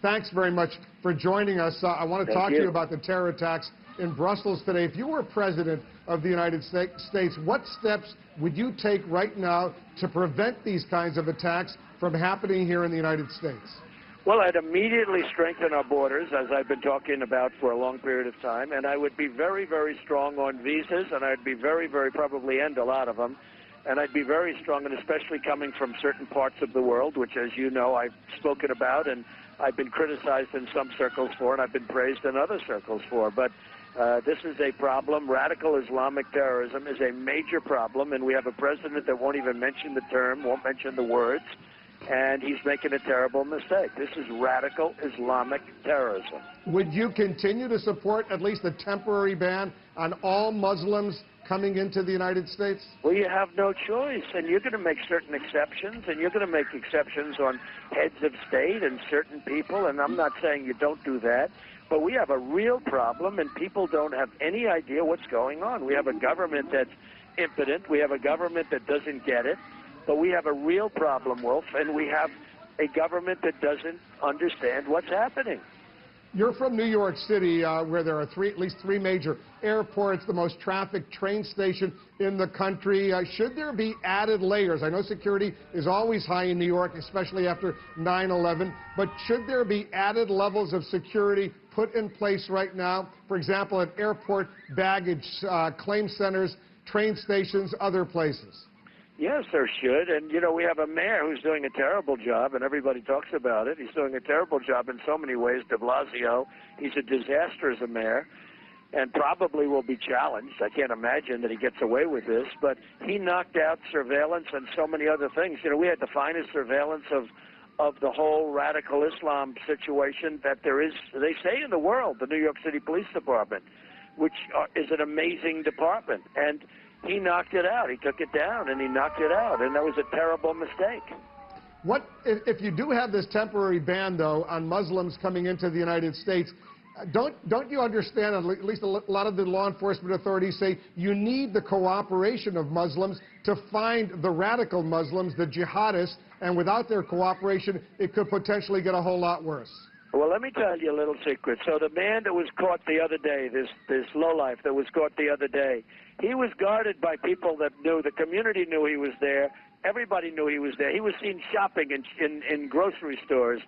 thanks very much for joining us. I want to talk to you about the terror attacks in Brussels today. If you were president of the United States, what steps would you take right now to prevent these kinds of attacks from happening here in the United States? Well, I'd immediately strengthen our borders, as I've been talking about for a long period of time, and I would be very, very strong on visas, and I'd be very, very probably end a lot of them, and I'd be very strong, and especially coming from certain parts of the world, which, as you know, I've spoken about, and I've been criticized in some circles for, and I've been praised in other circles for. But this is a problem. Radical Islamic terrorism is a major problem, and we have a president that won't even mention the term, won't mention the words, and he's making a terrible mistake. This is radical Islamic terrorism. Would you continue to support at least a temporary ban on all Muslims coming into the United States? Well, you have no choice, and you're going to make certain exceptions, and you're going to make exceptions on heads of state and certain people, and I'm not saying you don't do that, but we have a real problem, and people don't have any idea what's going on. We have a government that's impotent. We have a government that doesn't get it. But we have a real problem, Wolf, and we have a government that doesn't understand what's happening. You're from New York City, where there are at least three major airports, the most trafficked train station in the country. Should there be added layers? I know security is always high in New York, especially after 9/11, but should there be added levels of security put in place right now? For example, at airport baggage claim centers, train stations, other places. Yes, there should. And, you know, we have a mayor who's doing a terrible job, and everybody talks about it. He's doing a terrible job in so many ways, de Blasio. He's a disaster as a mayor and probably will be challenged. I can't imagine that he gets away with this. But he knocked out surveillance and so many other things. You know, we had the finest surveillance of the whole radical Islam situation that there is, they say, in the world, the New York City Police Department, which is an amazing department. And he knocked it out. He took it down, and he knocked it out, and that was a terrible mistake. What if you do have this temporary ban, though, on Muslims coming into the United States? Don't you understand, at least a lot of the law enforcement authorities say, you need the cooperation of Muslims to find the radical Muslims, the jihadists, and without their cooperation, it could potentially get a whole lot worse. Well, let me tell you a little secret. So the man that was caught the other day, this lowlife that was caught the other day, he was guarded by people that knew, the community knew he was there. Everybody knew he was there. He was seen shopping in grocery stores,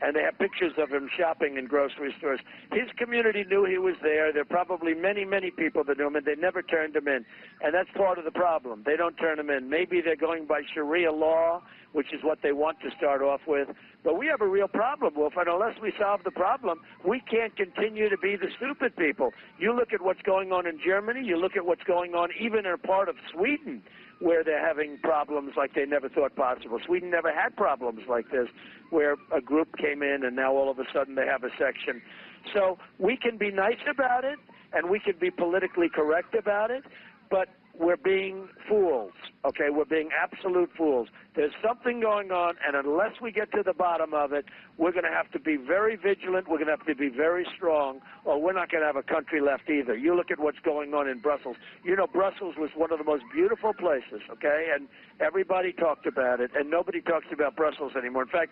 and they have pictures of him shopping in grocery stores. His community knew he was there. There are probably many, many people that knew him, and they never turned him in. And that's part of the problem. They don't turn him in. Maybe they're going by Sharia law, which is what they want to start off with. But we have a real problem, Wolf, and unless we solve the problem, we can't continue to be the stupid people. You look at what's going on in Germany, you look at what's going on even in a part of Sweden, where they're having problems like they never thought possible. Sweden never had problems like this, where a group came in and now all of a sudden they have a section. So we can be nice about it, and we can be politically correct about it, but we're being fools, okay? We're being absolute fools. There's something going on, and unless we get to the bottom of it, we're going to have to be very vigilant. We're going to have to be very strong, or we're not going to have a country left either. You look at what's going on in Brussels. You know, Brussels was one of the most beautiful places, okay? And everybody talked about it, and nobody talks about Brussels anymore. In fact,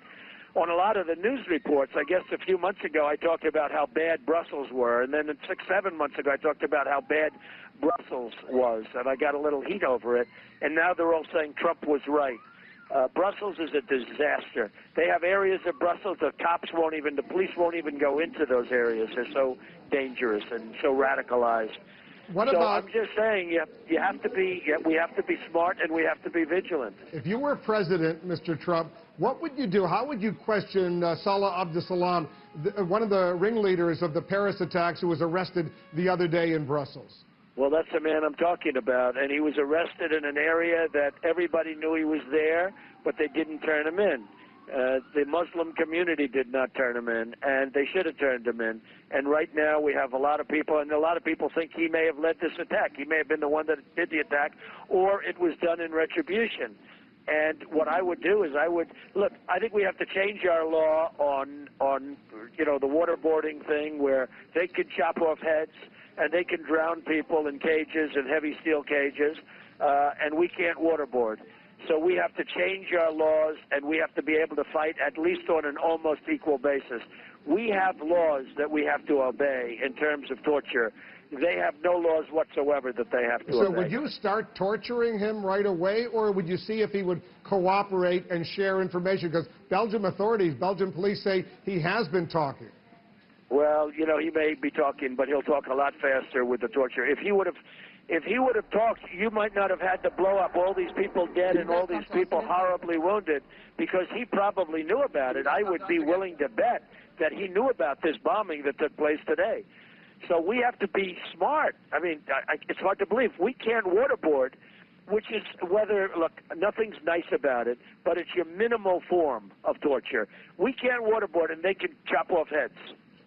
on a lot of the news reports, I guess a few months ago, I talked about how bad Brussels were, and then 6, 7 months ago, I talked about how bad Brussels was, and I got a little heat over it, and now they're all saying Trump was right. Brussels is a disaster. They have areas of Brussels, the police won't even go into those areas. They're so dangerous and so radicalized. I'm just saying, we have to be smart and we have to be vigilant. If you were president, Mr. Trump, what would you do? How would you question Salah Abdeslam, one of the ringleaders of the Paris attacks, who was arrested the other day in Brussels? Well, that's the man I'm talking about, and he was arrested in an area that everybody knew he was there, but they didn't turn him in. The Muslim community did not turn him in, and they should have turned him in. And right now we have a lot of people, and a lot of people think he may have led this attack. He may have been the one that did the attack, or it was done in retribution. And what I would do is look, I think we have to change our law on you know, the waterboarding thing, where they could chop off heads and they can drown people in cages and heavy steel cages, and we can't waterboard. So we have to change our laws, and we have to be able to fight at least on an almost equal basis. We have laws that we have to obey in terms of torture. They have no laws whatsoever that they have to obey. So would you start torturing him right away, or would you see if he would cooperate and share information? Because Belgian authorities, Belgian police say he has been talking. Well, you know, he may be talking, but he'll talk a lot faster with the torture. If he would have talked, you might not have had to blow up all these people dead and all these people horribly wounded, because he probably knew about it. I would be willing to bet that he knew about this bombing that took place today. So we have to be smart. I mean, it's hard to believe. We can't waterboard, which is look, nothing's nice about it, but it's your minimal form of torture. We can't waterboard, and they can chop off heads.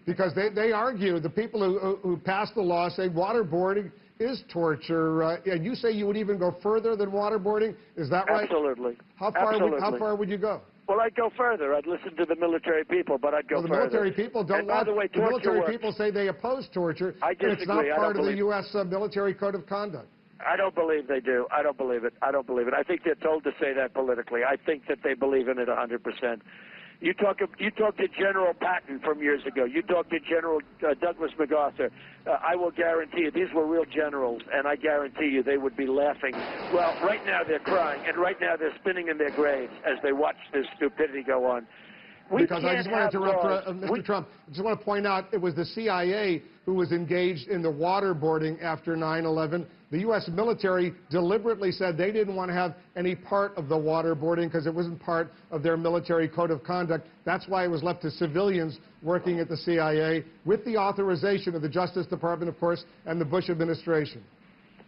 Because they argue, the people who passed the law say waterboarding is torture, and you say you would even go further than waterboarding. Is that right? Absolutely. How far would you go? Well, I'd go further. I'd listen to the military people, but I'd go further. The military people don't. And by the way, the military people say they oppose torture. I disagree. And it's not part of the U.S. Military Code of Conduct. I don't believe they do. I don't believe it. I don't believe it. I think they're told to say that politically. I think that they believe in it 100%. You talk to General Patton from years ago. You talk to General Douglas MacArthur. I will guarantee you, these were real generals, and I guarantee you they would be laughing. Well, right now they're crying, and right now they're spinning in their graves as they watch this stupidity go on. Because I just want to interrupt, Mr. Trump. I just want to point out it was the CIA who was engaged in the waterboarding after 9/11. The U.S. military deliberately said they didn't want to have any part of the waterboarding because it wasn't part of their military code of conduct. That's why it was left to civilians working at the CIA with the authorization of the Justice Department, of course, and the Bush administration.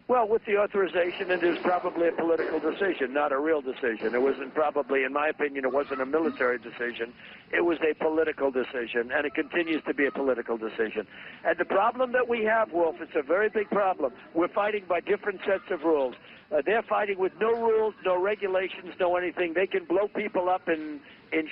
Well, with the authorization, it is probably a political decision, not a real decision. It wasn't probably, in my opinion, it wasn't a military decision. It was a political decision, and it continues to be a political decision. And the problem that we have, Wolf, it's a very big problem. We're fighting by different sets of rules. They're fighting with no rules, no regulations, no anything. They can blow people up in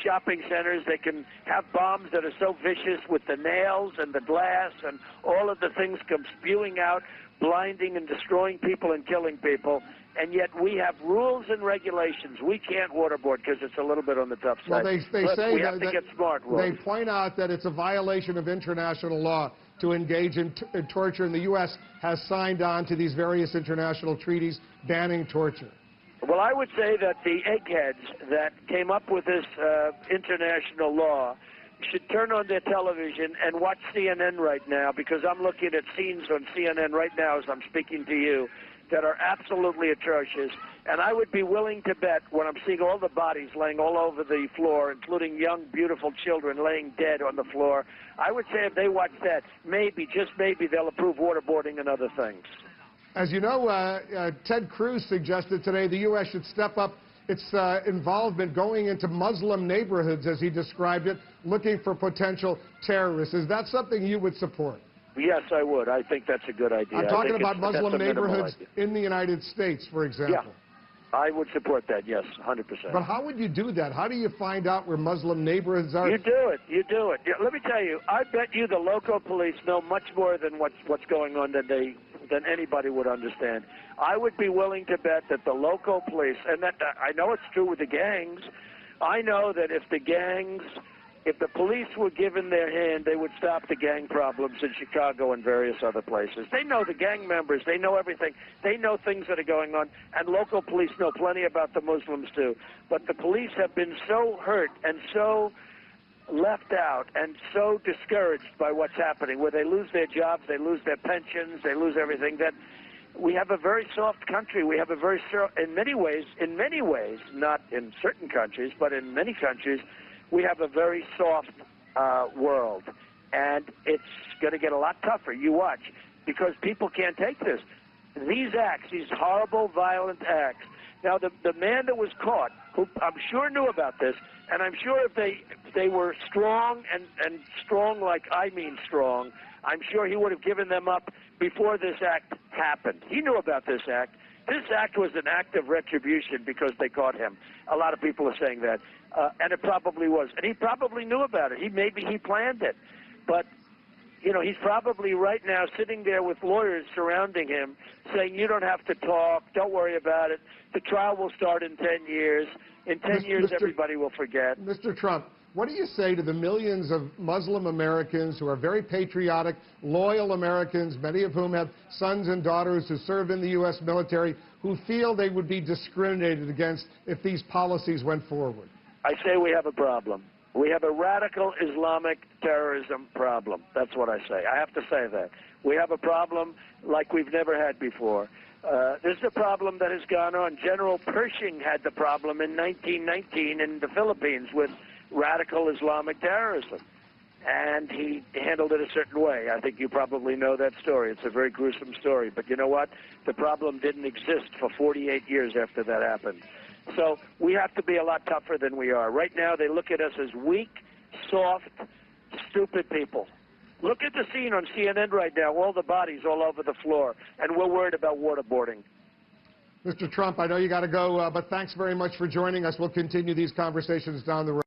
shopping centers. They can have bombs that are so vicious with the nails and the glass and all of the things come spewing out, blinding and destroying people and killing people, and yet we have rules and regulations. We can't waterboard because it's a little bit on the tough side. Well, they say we have to get smart. They point out that it's a violation of international law to engage in torture, and the U.S. has signed on to these various international treaties banning torture. Well, I would say that the eggheads that came up with this international law should turn on their television and watch CNN right now, because I'm looking at scenes on CNN right now as I'm speaking to you that are absolutely atrocious. And I would be willing to bet, when I'm seeing all the bodies laying all over the floor, including young, beautiful children laying dead on the floor, I would say if they watch that, maybe, just maybe, they'll approve waterboarding and other things. As you know, Ted Cruz suggested today the U.S. should step up its involvement going into Muslim neighborhoods, as he described it, looking for potential terrorists. Is that something you would support? Yes, I would. I think that's a good idea. I'm talking about Muslim neighborhoods in the United States, for example. Yeah, I would support that, yes, 100%. But how would you do that? How do you find out where Muslim neighborhoods are? You do it. You do it. Yeah, let me tell you, I bet you the local police know much more than what's going on than anybody would understand. I would be willing to bet that the local police, and that I know it's true with the gangs, I know that if the police were given their hand, they would stop the gang problems in Chicago and various other places. They know the gang members. They know everything. They know things that are going on, and local police know plenty about the Muslims too. But the police have been so hurt and so left out and so discouraged by what's happening, where they lose their jobs, they lose their pensions, they lose everything, that we have a very soft country. We have a very, in many ways, not in certain countries, but in many countries, we have a very soft world. And it's going to get a lot tougher. You watch, because people can't take this. These acts, these horrible, violent acts. Now, the man that was caught, who I'm sure knew about this, and I'm sure if they were strong and strong like I mean strong, I'm sure he would have given them up before this act happened. He knew about this act. This act was an act of retribution because they caught him. A lot of people are saying that. And it probably was. And he probably knew about it. Maybe he planned it. But you know, he's probably right now sitting there with lawyers surrounding him saying, you don't have to talk, don't worry about it. The trial will start in 10 years. In 10 years, everybody will forget. Mr. Trump, what do you say to the millions of Muslim Americans who are very patriotic, loyal Americans, many of whom have sons and daughters who serve in the U.S. military, who feel they would be discriminated against if these policies went forward? I say we have a problem. We have a radical Islamic terrorism problem. That's what I say. I have to say that. We have a problem like we've never had before. This is a problem that has gone on. General Pershing had the problem in 1919 in the Philippines with radical Islamic terrorism, and he handled it a certain way. I think you probably know that story. It's a very gruesome story, but you know what? The problem didn't exist for 48 years after that happened. So we have to be a lot tougher than we are. Right now, they look at us as weak, soft, stupid people. Look at the scene on CNN right now, all the bodies all over the floor, and we're worried about waterboarding. Mr. Trump, I know you got to go, but thanks very much for joining us. We'll continue these conversations down the road.